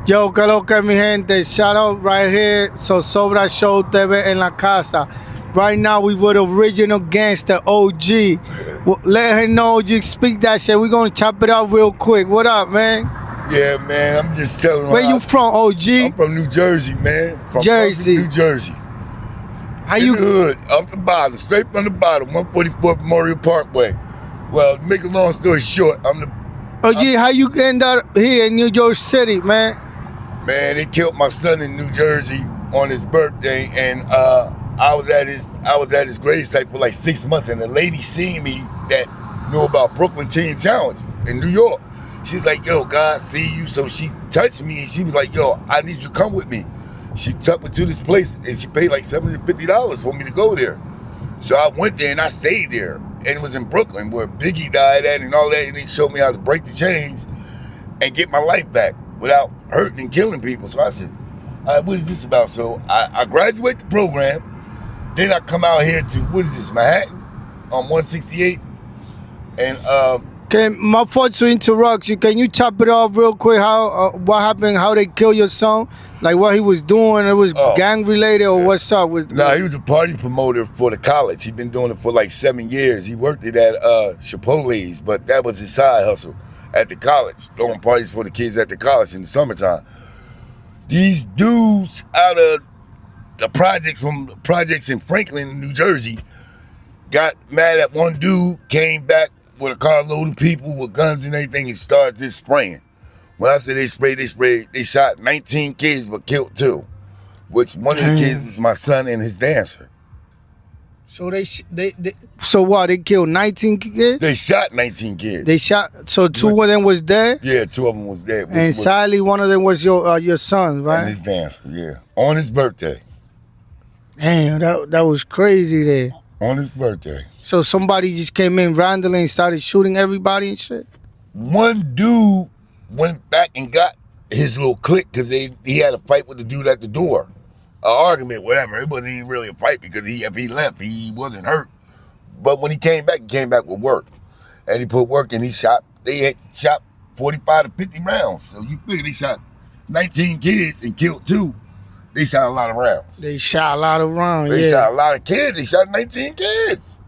Yo, que lo que mi gente, shout out right here, Sobra Show TV en la casa. Right now we with original gangster OG. Well, let her know OG speak that shit. We gonna chop it up real quick. What up, man? Yeah, man, I'm just telling you. Where you from, OG? I'm from New Jersey, man. From Jersey. New Jersey. How In you? the hood, up the bottom, straight from the bottom, 144th Memorial Parkway. Well, to make a long story short, OG, how you end up here in New York City, man? Man, they killed my son in New Jersey on his birthday, and I was at his grave site for like 6 months, and the lady seen me that knew about Brooklyn Teen Challenge in New York. She's like, yo, God see you. So she touched me, and she was like, yo, I need you to come with me. She took me to this place, and she paid like $750 for me to go there. So I went there, and I stayed there. And it was in Brooklyn, where Biggie died at and all that, and they showed me how to break the chains and get my life back without hurting and killing people. So I said, all right, what is this about? So I graduate the program. Then I come out here to, what is this, Manhattan on 168. And My fault to interrupt you. Can you chop it off real quick? How what happened? How they kill your son? Like what he was doing? It was gang related or what's up with? No, he was a party promoter for the college. He'd been doing it for like 7 years. He worked it at Chipotle's, but that was his side hustle at the college, throwing parties for the kids at the college in the summertime. These dudes out of the projects in Franklin, New Jersey, got mad at one dude, came back with a carload of people with guns and everything and started just spraying. When I say they sprayed, they shot 19 kids but killed 2, which one of the kids was my son and his dancer. So so what? They killed 19 kids? They shot 19 kids. They shot. So 2 of them was dead. Yeah, 2 of them was dead. And sadly, one of them was your son, right? And his dancer, yeah, on his birthday. Damn, that was crazy there. On his birthday. So somebody just came in randomly and started shooting everybody and shit? One dude went back and got his little clique because he had a fight with the dude at the door. An argument, whatever. It wasn't even really a fight because if he left, he wasn't hurt. But when he came back with work. And he put work and they had shot 45 to 50 rounds. So you figure they shot 19 kids and killed 2. They shot a lot of rounds. They shot a lot of rounds, They shot a lot of kids. They shot 19 kids.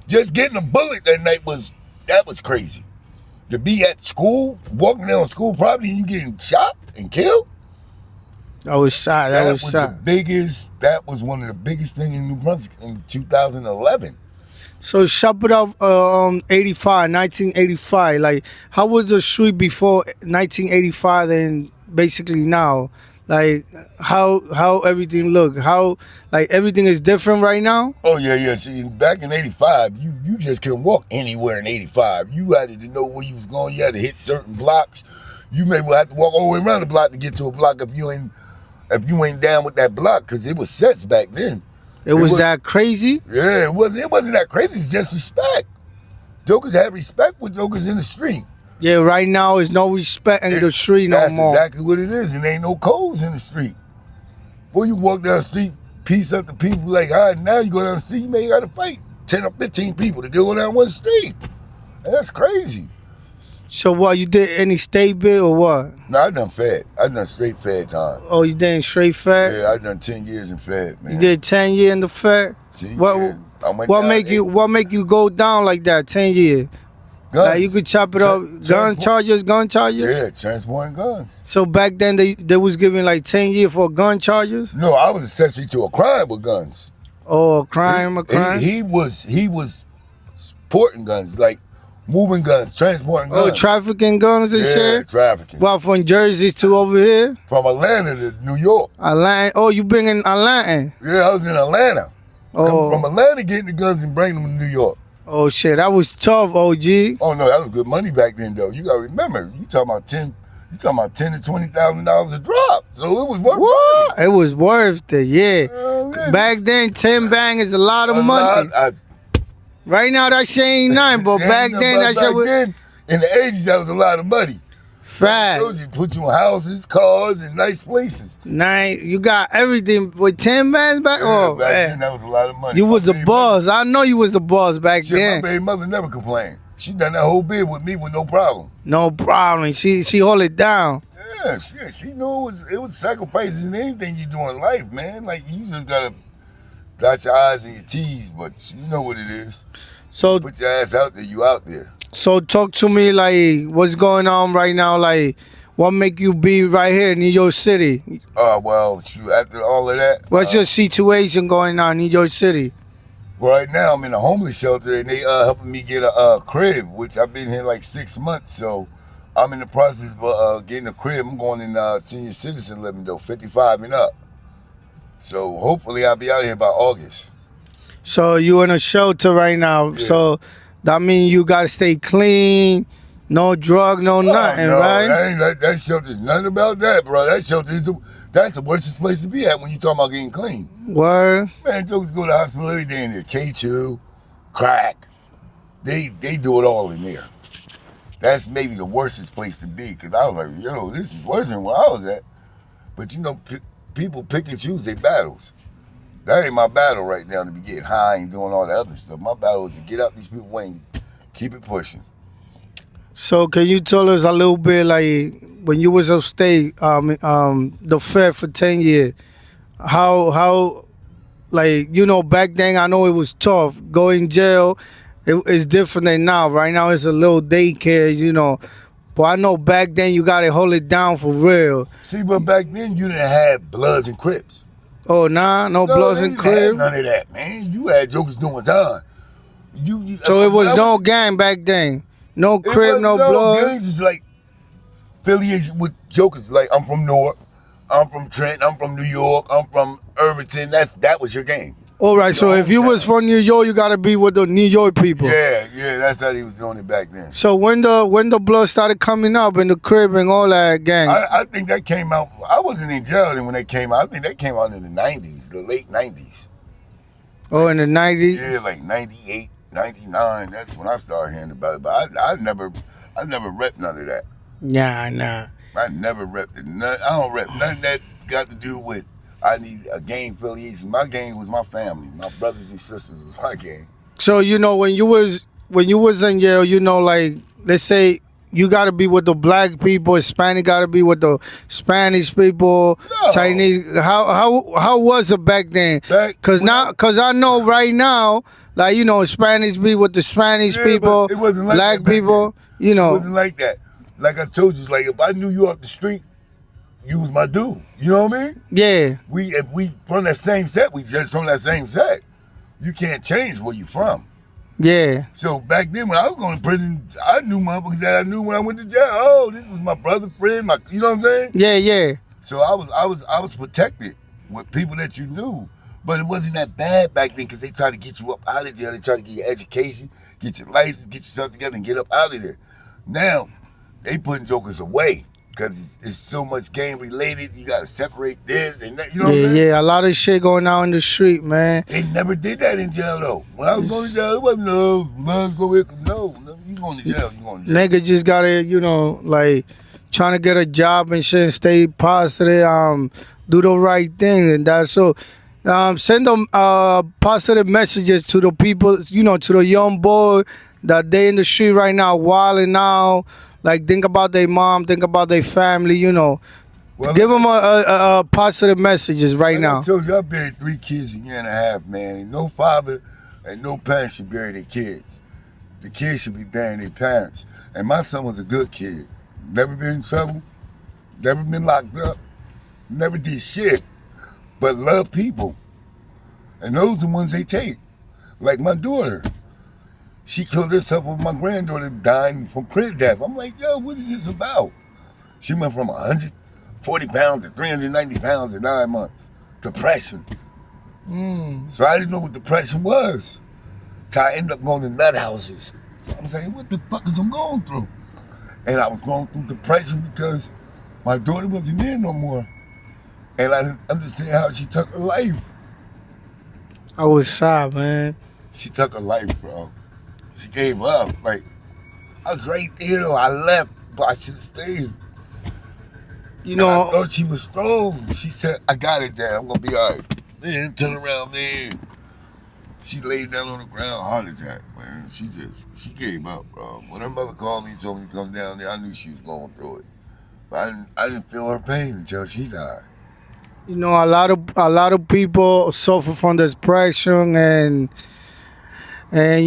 Just getting a bullet that night was crazy. To be at school, walking down school property, and you getting shot and killed. That was shot. That was shot. That was one of the biggest things in New Brunswick in 2011. So chop it up, 1985. Like, how was the street before 1985 and basically now? Like, how everything look? How, like, everything is different right now? Oh, yeah. See, back in 85, you just couldn't walk anywhere in 85. You had to know where you was going. You had to hit certain blocks. You may well have to walk all the way around the block to get to a block if you ain't down with that block, because it was sets back then. It was that crazy? Yeah, it wasn't that crazy. It's just respect. Jokers had respect with jokers in the street. Yeah, right now is no respect in the street no more. That's exactly what it is. And ain't no codes in the street. Boy, you walk down the street, piece up the people like, all right, now you go down the street, you may got to fight 10 or 15 people to go down one street. And that's crazy. So what, you did any state bit or what? No, I done Fed. I done straight Fed time. Oh, you did straight Fed? Yeah, I done 10 years in Fed, man. You did 10 years in the Fed? 10 what years. What make you go down like that, 10 years? Guns. Like you could chop it up, gun charges? Yeah, transporting guns. So back then they was giving like 10 years for gun charges? No, I was accessory to a crime with guns. Oh, a crime. He was porting guns, like moving guns, transporting guns. Oh, trafficking guns and shit? Yeah, trafficking. Well, from Jersey to over here? From Atlanta to New York. Atlanta. Oh, you been in Atlanta? Yeah, I was in Atlanta. Oh. From Atlanta, getting the guns and bringing them to New York. Oh shit, that was tough, OG. Oh no, that was good money back then though. You gotta remember, you talking about $10 to $20,000 a drop. So it was worth what? It was worth it, yeah. Back then, 10 bang is a lot of money. Right now, that shit ain't nothing, but back then, that shit was... in the 80s, that was a lot of money. Fact. Put you in houses, cars, and nice places. Nice. You got everything with 10 bands back? Yeah, back then, that was a lot of money. You was the boss. I know you was the boss back then. My baby mother never complained. She done that whole bid with me with no problem. No problem. She hold it down. Yeah, she knew it was sacrifices in anything you do in life, man. Like you just gotta dot your I's and your T's, but you know what it is. So Put your ass out there, you out there. so talk to me like what's going on right now, like what make you be right here in New York City? Well, shoot, after all of that, What's your situation going on in New York City? right now I'm in a homeless shelter and they helping me get a crib, which I've been here like 6 months, so I'm in the process of getting a crib. I'm going in senior citizen living though, 55 and up. So hopefully I'll be out here by August. So you in a shelter right now. Yeah. So that means you gotta stay clean, no drug, no nothing, no, right? That shelter's nothing about that, bro. That shelter that's the worst place to be at when you talking about getting clean. Word. Man, jokers go to the hospital every day in there. K2, crack. They do it all in there. That's maybe the worstest place to be, because I was like, yo, this is worse than where I was at. But you know, people pick and choose their battles. That ain't my battle right now to be getting high and doing all the other stuff. My battle is to get out these people way and keep it pushing. So can you tell us a little bit, like when you was upstate, the Fed for 10 years, how like, you know, back then I know it was tough. Going jail, it's different than now. Right now it's a little daycare, you know. But I know back then you gotta hold it down for real. See, but back then you didn't have Bloods and Crips. Oh nah, no Bloods they and didn't have Cribs. none of that, man. You had jokers doing time. So it was no gang back then. No Crib, no Blood. Gangs is like affiliation with jokers. Like I'm from Newark, I'm from Trenton, I'm from New York, I'm from Irvington. That was your gang. All right, so if you hometown. was from New York, you gotta be with the New York people. Yeah, that's how they was doing it back then. So when the Blood started coming up in the Crib and all that gang. I think that came out. I wasn't in jail then when they came out. I think that came out in the 90s, the late 90s. Oh, in the 90s? Yeah, like 98, 99. That's when I started hearing about it. But I never repped none of that. Nah. I never repped it. I don't rep nothing that got to do with I need a gang affiliation. My gang was my family. My brothers and sisters was my gang. So you know when you was in jail, you know, like let's say you gotta be with the black people, Hispanic gotta be with the Spanish people, No. Chinese. How was it back then? Cause I know right now, like you know, Hispanics be with the Spanish Yeah, people, but it wasn't like black that back people. then. You know, It wasn't like that. Like I told you, like if I knew you off the street, you was my dude. You know what I mean? yeah. If we from that same set, we just from that same set. You can't change where you from. Yeah. So back then when I was going to prison, I knew motherfuckers that I knew when I went to jail. Oh, this was my brother, friend, you know what I'm saying? Yeah. So I was protected with people that you knew. But it wasn't that bad back then because they tried to get you up out of jail. They tried to get your education, get your license, get yourself together and get up out of there. Now, they putting jokers away because it's so much gang related. You got to separate this and that. You know what I'm saying? Yeah. A lot of shit going on in the street, man. They never did that in jail though. When I was going to jail, it wasn't let's go here. No, you going to jail. You going to jail. Nigga just gotta, you know, like trying to get a job and shit and stay positive, do the right thing, and that's so. Send them positive messages to the people, you know, to the young boy that they in the street right now, wilding out. Like think about their mom, think about their family, you know. Well, Give them a positive messages right now. I told you I buried 3 kids a year and a half, man. And no father and no parent should bury their kids. The kids should be burying their parents. And my son was a good kid. Never been in trouble, never been locked up, never did shit, but love people. And those are the ones they take. Like my daughter. She killed herself with my granddaughter dying from crib death. I'm like, yo, what is this about? She went from 140 pounds to 390 pounds in 9 months. Depression. So I didn't know what depression was. So I ended up going to nut houses. So I'm saying, what the fuck is I'm going through? And I was going through depression because my daughter wasn't there no more. And I didn't understand how she took her life. I was sad, man. She took her life, bro. She gave up. Like, I was right there though. I left, but I should have stayed. You And know, I thought she was strong. She said, I got it, Dad. I'm going to be all right. Then turn around, man. She laid down on the ground, heart attack, man. She gave up, bro. When her mother called me and told me to come down there, I knew she was going through it. I didn't feel her pain until she died. You know, a lot of people suffer from depression, and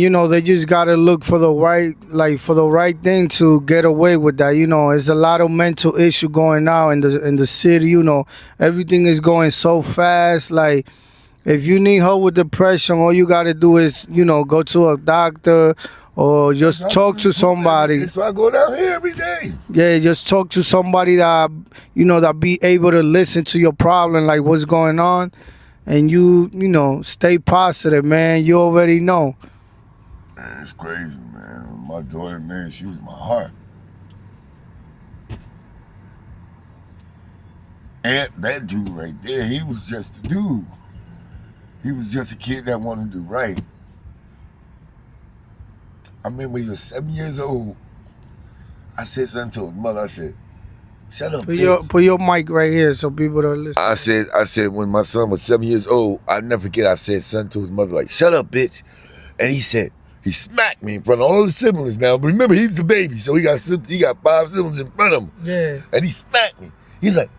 you know they just gotta look for the right thing to get away with that. You know, there's a lot of mental issue going on in the city. You know, everything is going so fast. Like, if you need help with depression, all you gotta do is, you know, go to a doctor or just talk to somebody. That's why I go down here every day. Yeah, just talk to somebody that, you know, that be able to listen to your problem, like what's going on, and you know, stay positive, man. You already know. Man, it's crazy, man. My daughter, man, she was my heart. And that dude right there, he was just a dude. He was just a kid that wanted to do right. I remember when he was 7 years old, I said something to his mother. I said, "Shut up, bitch." Put your mic right here so people don't listen. I said when my son was 7 years old, I never forget. I said something to his mother like, "Shut up, bitch," and he smacked me in front of all the siblings. Now, but remember, he's the baby, so he got 5 siblings in front of him. Yeah. And he smacked me. He's like,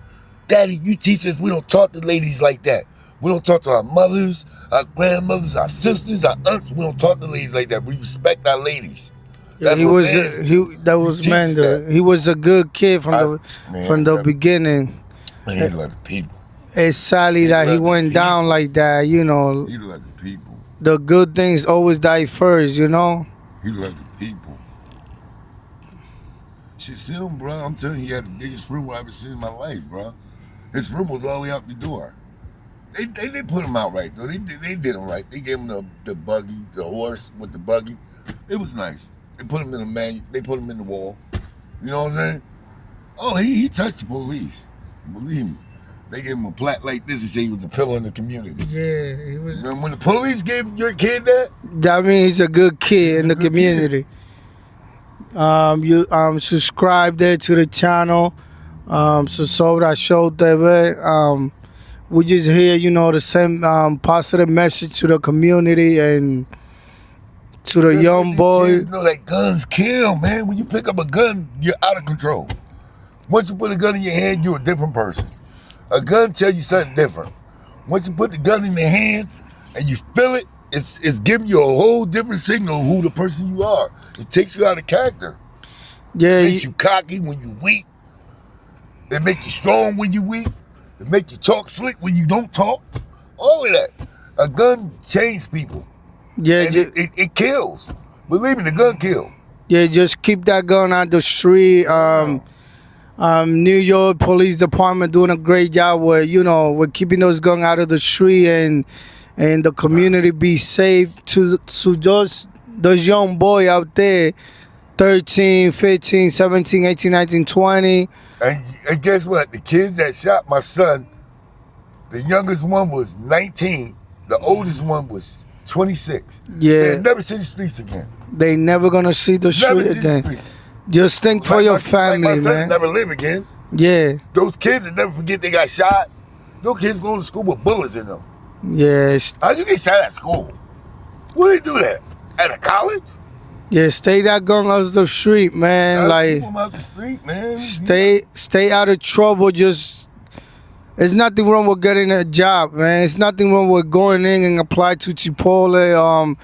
"Daddy, you teach us we don't talk to ladies like that. We don't talk to our mothers, our grandmothers, our sisters, our aunts. We don't talk to ladies like that. We respect our ladies." Yeah, That's he what was man is. that was You man. teach that. He was a good kid from the beginning. Man, he loved the people. It's sadly that he loved the went down people. like that. You know, He loved the people. the good things always die first. You know. He loved the people. Shit, see him, bro. I'm telling you, he had the biggest room I've ever seen in my life, bro. His room was all the way out the door. They put him out right, though. They did him right. They gave him the buggy, the horse with the buggy. It was nice. They put him in the man. They put him in the wall. You know what I'm saying? Oh, he touched the police. Believe me. They gave him a plaque like this and say he was a pillar in the community. Yeah, he was. And when the police gave your kid that, That means he's a good kid He's in a the good community. You subscribe there to the channel. Sobra Show TV. We just hear, you know, the same positive message to the community and to the just young let these boy. kids know that guns kill, man. When you pick up a gun, you're out of control. Once you put a gun in your hand, you're a different person. A gun tells you something different. Once you put the gun in your hand and you feel it, it's giving you a whole different signal of who the person you are. It takes you out of character. Yeah, It makes you cocky when you weak. It makes you strong when you weak. It makes you talk slick when you don't talk. All of that. A gun changes people. yeah, And it kills. Believe me, the gun kills. yeah. Just keep that gun out the street. New York Police Department doing a great job with, you know, with keeping those guns out of the street and the community be safe to those young boy out there, 13, 15, 17, 18, 19, 20. And guess what? The kids that shot my son, the youngest one was 19. The oldest one was 26. Yeah. They'll never see the streets again. They never gonna see the Never street see the again. street. Just think for your family, like my son man. never live again. Yeah, Those kids that never forget they got shot. Those kids going to school with bullets in them. yes, How you get shot at school? Where they do that? At a college? yeah. Stay that gun out the street, man. Gotta Like, keep 'em out the street, man. stay out of trouble. Just, there's nothing wrong with getting a job, man. It's nothing wrong with going in and apply to Chipotle.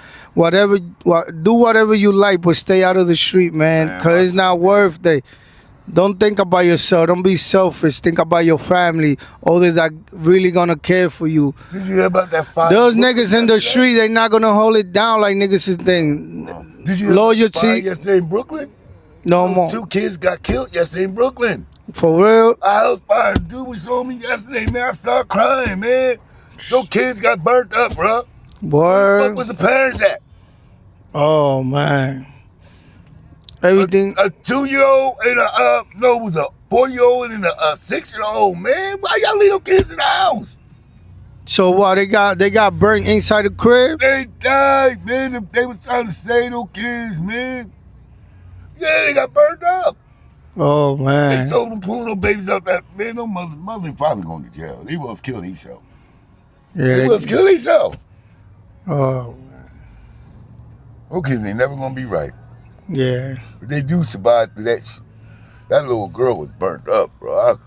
Do whatever you like, but stay out of the street, man. Man, Cause it's not worth it. Don't think about yourself. Don't be selfish. Think about your family. Others that really gonna care for you. Did you hear about that fight? Those niggas in the street, they not gonna hold it down like niggas is thing. Did you hear about the fire Loyalty, yesterday in Brooklyn? no more. 2 kids got killed yesterday in Brooklyn. For real. I was fired. Dude was showing me yesterday, man. I started crying, man. Those kids got burnt up, bro. Where Word. was the parents at? Oh man. Everything. A 2-year-old and it was a 4-year-old and a 6-year-old, man. Why y'all leave those kids in the house? So what? They got burnt inside the crib. They died, man. They was trying to save those kids, man. Yeah, they got burned up. Oh They man. told them pulling those babies out that, man, no mother and father going to jail. They was killed himself. Yeah. They was killed himself. Oh Those kids ain't never gonna be right. yeah. If they do survive through that That little girl was burnt up, bro.